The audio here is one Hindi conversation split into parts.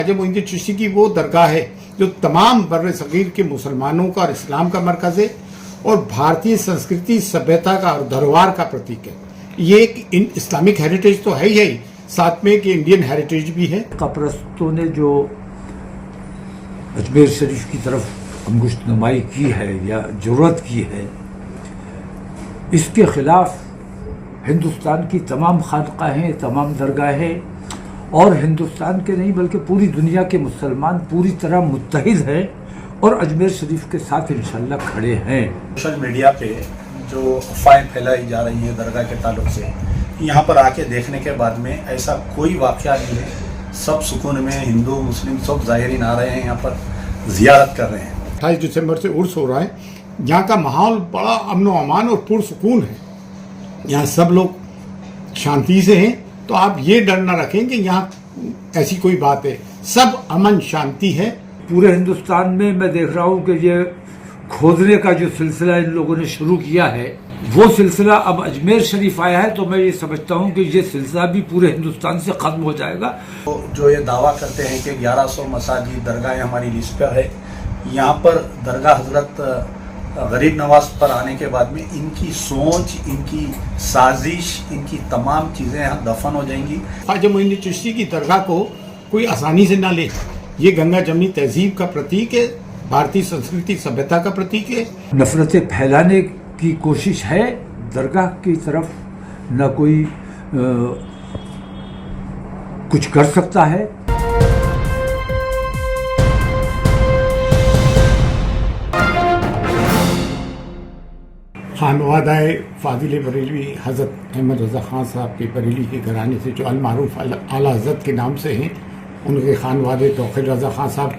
ख्वाजा मोइनुद्दीन चिश्ती की वो दरगाह है जो तमाम बर्र सगीर के मुसलमानों का और इस्लाम का मरकज़ है और भारतीय संस्कृति सभ्यता का और धरोहर का प्रतीक है। ये एक इस्लामिक हेरिटेज तो है ही, साथ में एक इंडियन हेरिटेज भी है। कपरस्तों ने जो अजमेर शरीफ की तरफ अंगुश्त नुमाई की है या ज़रूरत की है, इसके ख़िलाफ़ हिंदुस्तान की तमाम खानकाहें, तमाम दरगाहें और हिंदुस्तान के नहीं बल्कि पूरी दुनिया के मुसलमान पूरी तरह मुत्तहिद हैं और अजमेर शरीफ के साथ इंशाअल्लाह खड़े हैं। सोशल मीडिया पे जो अफवाहें फैलाई जा रही हैं दरगाह के ताल्लुक से, यहाँ पर आके देखने के बाद में ऐसा कोई वाक़या नहीं है। सब सुकून में हिंदू मुस्लिम सब ज़ायरीन आ रहे हैं, यहाँ पर ज़ियारत कर रहे हैं। 28 दिसंबर से उर्स हो रहा है। यहाँ का माहौल बड़ा अमन व अमान और पुरसुकून है। यहाँ सब लोग शांति से हैं, तो आप ये डर ना रखें कि यहाँ ऐसी कोई बात है। सब अमन शांति है। पूरे हिंदुस्तान में मैं देख रहा हूँ कि ये खोदने का जो सिलसिला इन लोगों ने शुरू किया है, वो सिलसिला अब अजमेर शरीफ आया है, तो मैं ये समझता हूँ कि ये सिलसिला भी पूरे हिंदुस्तान से ख़त्म हो जाएगा। तो जो ये दावा करते हैं कि 1100 मसाजिद दरगाहें हमारी लिस्ट पर है, यहाँ पर दरगाह हजरत गरीब नवाज पर आने के बाद में इनकी सोच, इनकी साजिश, इनकी तमाम चीज़ें यहाँ दफन हो जाएंगी। ख्वाजा मोइनुद्दीन चिश्ती की दरगाह को कोई आसानी से ना ले। ये गंगा जमनी तहजीब का प्रतीक है, भारतीय संस्कृति सभ्यता का प्रतीक है। नफरतें फैलाने की कोशिश है दरगाह की तरफ, न कोई कुछ कर सकता है। खानवादाए फाजिल बरेलवी हज़रत अहमद रज़ा ख़ान साहब के बरेली के घराने से जो अलमारूफ आला हज़रत के नाम से हैं, उनके खानवादे तौक़ीर रज़ा ख़ान साहब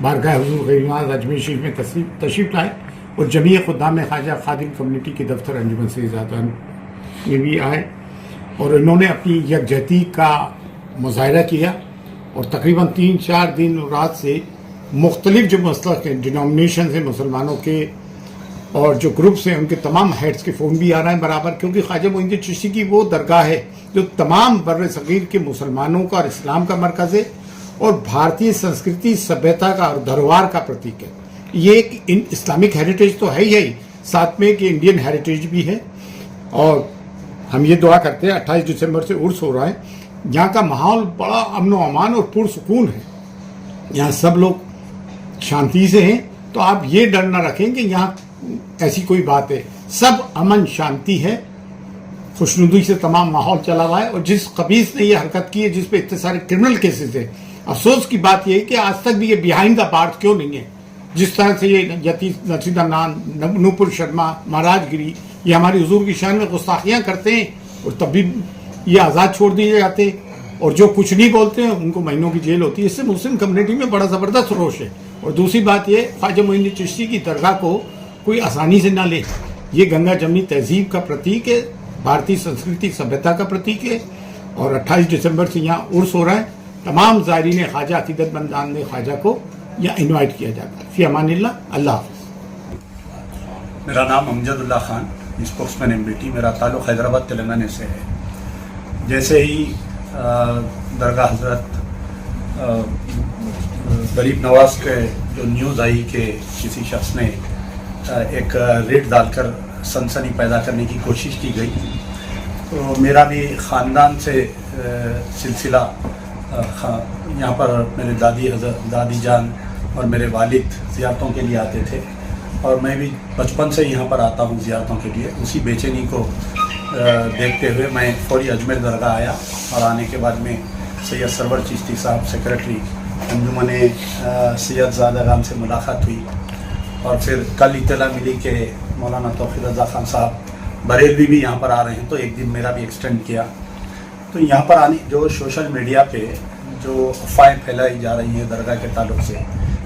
बारगाह हुज़ूर गरीब नवाज़ अजमेर शरीफ में तशरीफ़ लाए और जमीय खुद्दाम ख्वाजा खादिम कम्युनिटी के दफ्तर अंजुमन से इजाज़ान में भी आए और इन्होंने अपनी यकजहती का मुज़ाहरा किया और तकरीबन 3-4 दिन और रात से मुख्तलिफ जो मसलक हैं, डिनोमिनेशन है मुसलमानों के और जो ग्रुप्स हैं, उनके तमाम हेड्स के फ़ोन भी आ रहे हैं बराबर, क्योंकि ख्वाजा मोइनुद्दीन चिश्ती की वो दरगाह है जो तमाम बर्र सगीर के मुसलमानों का और इस्लाम का मरकज़ है और भारतीय संस्कृति सभ्यता का और धरोहर का प्रतीक है। ये एक इस्लामिक हेरिटेज तो है ही, साथ में एक इंडियन हेरिटेज भी है। और हम ये दुआ करते हैं, 28 दिसंबर से उर्स हो रहा है। यहाँ का माहौल बड़ा अमन व अमान और पुरसुकून है। यहाँ सब लोग शांति से हैं, तो आप ये डर ना रखें कि यहाँ ऐसी कोई बात है। सब अमन शांति है, खुशनुदी से तमाम माहौल चला हुआ है। और जिस कबीस ने ये हरकत की है, जिस पे इतने सारे क्रिमिनल केसेस है, अफसोस की बात यह है कि आज तक भी ये बिहाइंड द बार्स क्यों नहीं है। जिस तरह से ये यतीस नसीदा नान, नूपुर शर्मा, महाराजगिरी, ये हमारी हुजूर की शान में गुस्ताखियाँ करते हैं और तब भी ये आज़ाद छोड़ दिए जाते, और जो कुछ नहीं बोलते हैं उनको महीनों की जेल होती है। इससे मुस्लिम कम्युनिटी में बड़ा ज़बरदस्त रोष है। और दूसरी बात ये, ख्वाजा मोइनुद्दीन चिश्ती की दरगाह को कोई आसानी से ना ले। ये गंगा जमनी तहजीब का प्रतीक है, भारतीय संस्कृति सभ्यता का प्रतीक है। और 28 दिसंबर से यहाँ उर्स हो रहा है। तमाम ज़ायरीन ख्वाजा अक़ीदतमंदान ने ख्वाजा को यहाँ इन्वाइट किया जाता है। फ़ी अमानिल्लाह, अल्लाह हाफ़िज़। मेरा नाम अमजदुल्ला खान, स्पोक्समैन MBT, मेरा ताल्लुक़ हैदराबाद तेलंगाना से है। जैसे ही दरगाह हजरत गरीब नवाज के जो न्यूज़ आई कि किसी शख्स ने एक रेड डालकर सनसनी पैदा करने की कोशिश की गई, तो मेरा भी ख़ानदान से सिलसिला, यहाँ पर मेरे दादी जान और मेरे वालिद ज़ियारतों के लिए आते थे और मैं भी बचपन से यहाँ पर आता हूँ ज़ियारतों के लिए। उसी बेचैनी को देखते हुए मैं फौरी अजमेर दरगाह आया और आने के बाद में सैयद सरवर चिश्ती साहब सेक्रेटरी अंजुमन सैयद ज़ादा से मुलाकात हुई और फिर कल इत्तला मिली कि मौलाना तौक़ीर रज़ा ख़ान साहब बरेलवी भी यहाँ पर आ रहे हैं, तो एक दिन मेरा भी एक्सटेंड किया। तो यहाँ पर आने जो सोशल मीडिया पे जो अफवाहें फैलाई जा रही हैं दरगाह के ताल्लुक से,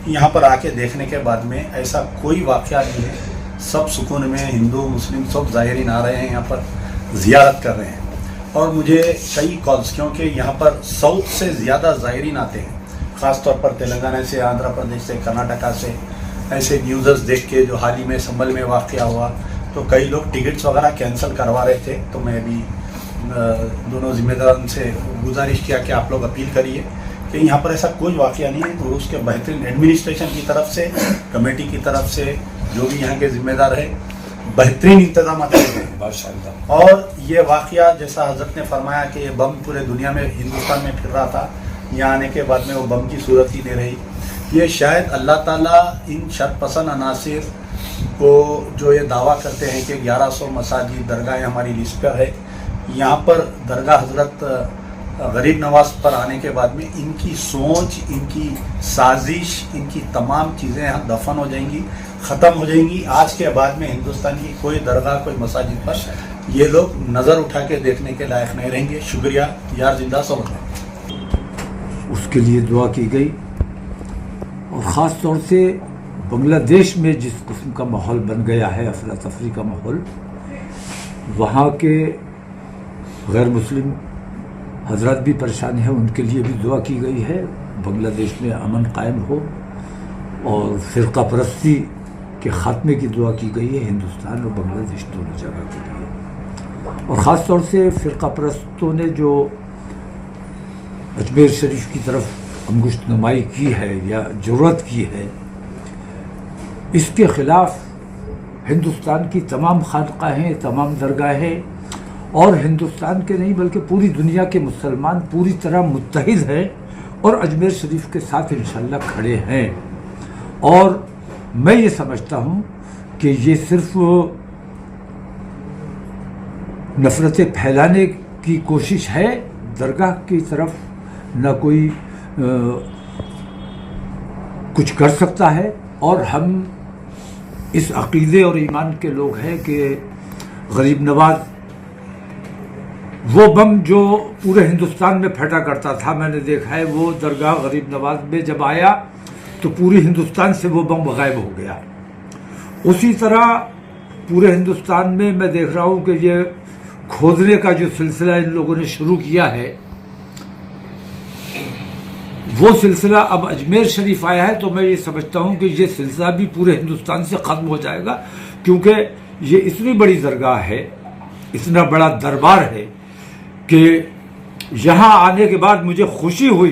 यहाँ पर आके देखने के बाद में ऐसा कोई वाक़या नहीं है। सब सुकून में हिंदू मुस्लिम सब ज़ायरीन आ रहे हैं, यहाँ पर ज़ियारत कर रहे हैं। और मुझे कई कॉल्स, क्योंकि यहाँ पर 100 से ज़्यादा ज़ायरीन आते हैं, ख़ास तौर पर तेलंगाना से, आंध्र प्रदेश से, कर्नाटका से। ऐसे न्यूज़ देख के जो हाल ही में संभल में वाक़या हुआ, तो कई लोग टिकट्स वगैरह कैंसिल करवा रहे थे। तो मैं भी दोनों ज़िम्मेदारों से गुजारिश किया कि आप लोग अपील करिए कि यहाँ पर ऐसा कोई वाकया नहीं है। और उसके बेहतरीन एडमिनिस्ट्रेशन की तरफ से, कमेटी की तरफ से, जो भी यहाँ के जिम्मेदार है, बेहतरीन इंतजाम किए गए हैं। और ये वाकया जैसा हजरत ने फरमाया कि ये बम पूरे दुनिया में, हिंदुस्तान में फिर रहा था, यहाँ आने के बाद में वो बम की सूरत ही नहीं रही। ये शायद अल्लाह ताला इन शरपसंद अनासिर को जो ये दावा करते हैं कि 1100 मसाजिद दरगाहें हमारी लिस्ट पर है, यहाँ पर दरगाह हजरत गरीब नवाज पर आने के बाद में इनकी सोच, इनकी साजिश, इनकी तमाम चीज़ें यहाँ दफन हो जाएंगी, ख़त्म हो जाएंगी। आज के बाद में हिंदुस्तान की कोई दरगाह, कोई मसाजिद पर ये लोग नज़र उठा के देखने के लायक नहीं रहेंगे। शुक्रिया। यार जिंदा सब उसके लिए दुआ की गई। और ख़ास तौर से बांग्लादेश में जिस किस्म का माहौल बन गया है, अफरा तफरी का माहौल, वहाँ के गैर मुस्लिम हजरत भी परेशान हैं, उनके लिए भी दुआ की गई है। बांग्लादेश में अमन कायम हो और फ़िरका परस्ती के ख़ात्मे की दुआ की गई है, हिंदुस्तान और बांग्लादेश दोनों जगह के लिए। और ख़ास तौर से फ़िरका परस्तों ने जो अजमेर शरीफ की तरफ अंगुश्त नुमाई की है या ज़रूरत की है, इसके ख़िलाफ़ हिंदुस्तान की तमाम खानकाहें, तमाम दरगाहें और हिंदुस्तान के नहीं बल्कि पूरी दुनिया के मुसलमान पूरी तरह मुत्तहिद हैं और अजमेर शरीफ के साथ इंशाअल्लाह खड़े हैं। और मैं ये समझता हूँ कि ये सिर्फ नफ़रतें फैलाने की कोशिश है, दरगाह की तरफ न कोई कुछ कर सकता है। और हम इस अक़ीदे और ईमान के लोग हैं कि गरीब नवाज वो बम जो पूरे हिंदुस्तान में फटा करता था, मैंने देखा है वो दरगाह गरीब नवाज में जब आया तो पूरे हिंदुस्तान से वो बम गायब हो गया। उसी तरह पूरे हिंदुस्तान में मैं देख रहा हूँ कि ये खोदने का जो सिलसिला इन लोगों ने शुरू किया है, वो सिलसिला अब अजमेर शरीफ आया है। तो मैं ये समझता हूँ कि ये सिलसिला भी पूरे हिंदुस्तान से ख़त्म हो जाएगा, क्योंकि ये इतनी बड़ी दरगाह है, इतना बड़ा दरबार है कि यहाँ आने के बाद मुझे खुशी हुई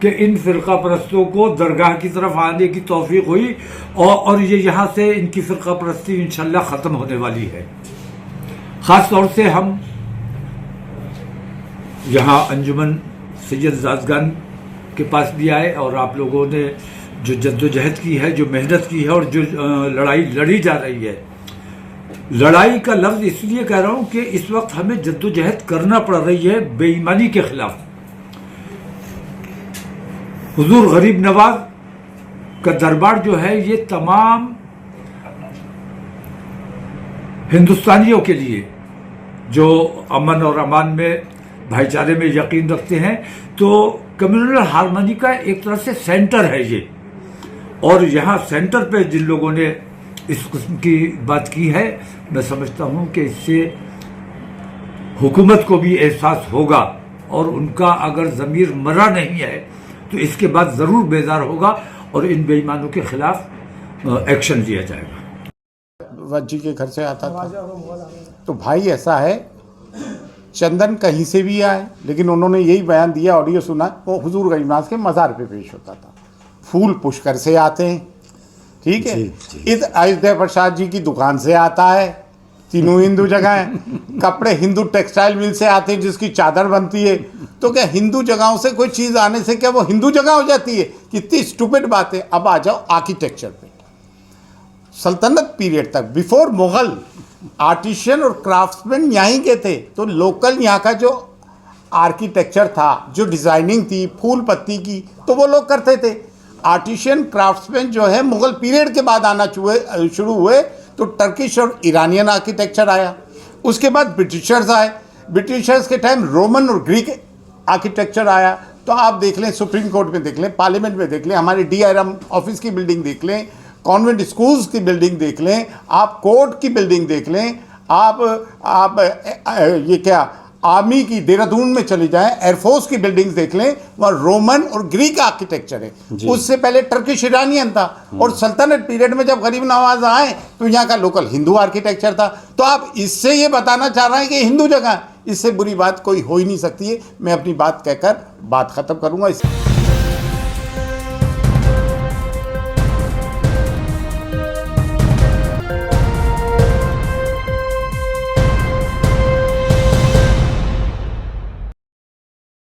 कि इन फ़िरका परस्तों को दरगाह की तरफ आने की तौफीक हुई और ये यहाँ से इनकी फ़िरका परस्ती इंशाअल्लाह ख़त्म होने वाली है। ख़ास तौर से हम यहाँ अंजुमन सैयद ज़ादगान के पास भी आए और आप लोगों ने जो जद्दोजहद की है, जो मेहनत की है और जो लड़ाई लड़ी जा रही है, लड़ाई का लफ्ज़ इसलिए कह रहा हूँ कि इस वक्त हमें जद्दोजहद करना पड़ रही है बेईमानी के ख़िलाफ़। हुजूर गरीब नवाज का दरबार जो है ये तमाम हिंदुस्तानियों के लिए जो अमन और अमान में, भाईचारे में यकीन रखते हैं, तो कम्युनल हारमोनी का एक तरह से सेंटर है ये। और यहाँ सेंटर पे जिन लोगों ने इस किस्म की बात की है, मैं समझता हूँ कि इससे हुकूमत को भी एहसास होगा और उनका अगर ज़मीर मरा नहीं है तो इसके बाद ज़रूर बेदार होगा और इन बेईमानों के ख़िलाफ़ एक्शन लिया जाएगा। वज्जी के घर से आता था तो भाई ऐसा है, चंदन कहीं से भी आए, लेकिन उन्होंने यही बयान दिया, ऑडियो सुना, वो हुजूर गरीब नवाज के मज़ार पे पेश होता था। फूल पुष्कर से आते हैं, ठीक है, इस अयोध्या प्रसाद जी की दुकान से आता है, तीनों हिंदू जगह हैं। कपड़े हिंदू टेक्सटाइल मिल से आते हैं जिसकी चादर बनती है। तो क्या हिंदू जगहों से कोई चीज़ आने से क्या वो हिंदू जगह हो जाती है? कितनी स्टूपिड बात है। अब आ जाओ आर्किटेक्चर पे। सल्तनत पीरियड तक, बिफोर मुगल, आर्टिशियन और क्राफ्ट्समैन यहीं के थे। तो लोकल यहाँ का जो आर्किटेक्चर था, जो डिज़ाइनिंग थी फूल पत्ती की, तो वो लोग करते थे। आर्टिशियन क्राफ्ट्समैन जो है मुगल पीरियड के बाद आना शुरू हुए, तो टर्किश और ईरानियन आर्किटेक्चर आया। उसके बाद ब्रिटिशर्स आए, ब्रिटिशर्स के टाइम रोमन और ग्रीक आर्किटेक्चर आया। तो आप देख लें, सुप्रीम कोर्ट में देख लें, पार्लियामेंट में देख लें, हमारे DRM ऑफिस की बिल्डिंग देख लें, कॉन्वेंट स्कूल्स की बिल्डिंग देख लें, आप कोर्ट की बिल्डिंग देख लें, आप ये क्या आर्मी की देहरादून में चले जाएं, एयरफोर्स की बिल्डिंग्स देख लें, वहाँ रोमन और ग्रीक आर्किटेक्चर है। उससे पहले टर्किश ईरानियन था। और सल्तनत पीरियड में जब गरीब नवाज आए तो यहाँ का लोकल हिंदू आर्किटेक्चर था। तो आप इससे ये बताना चाह रहे हैं कि हिंदू जगह, इससे बुरी बात कोई हो ही नहीं सकती है। मैं अपनी बात कहकर बात ख़त्म करूँगा।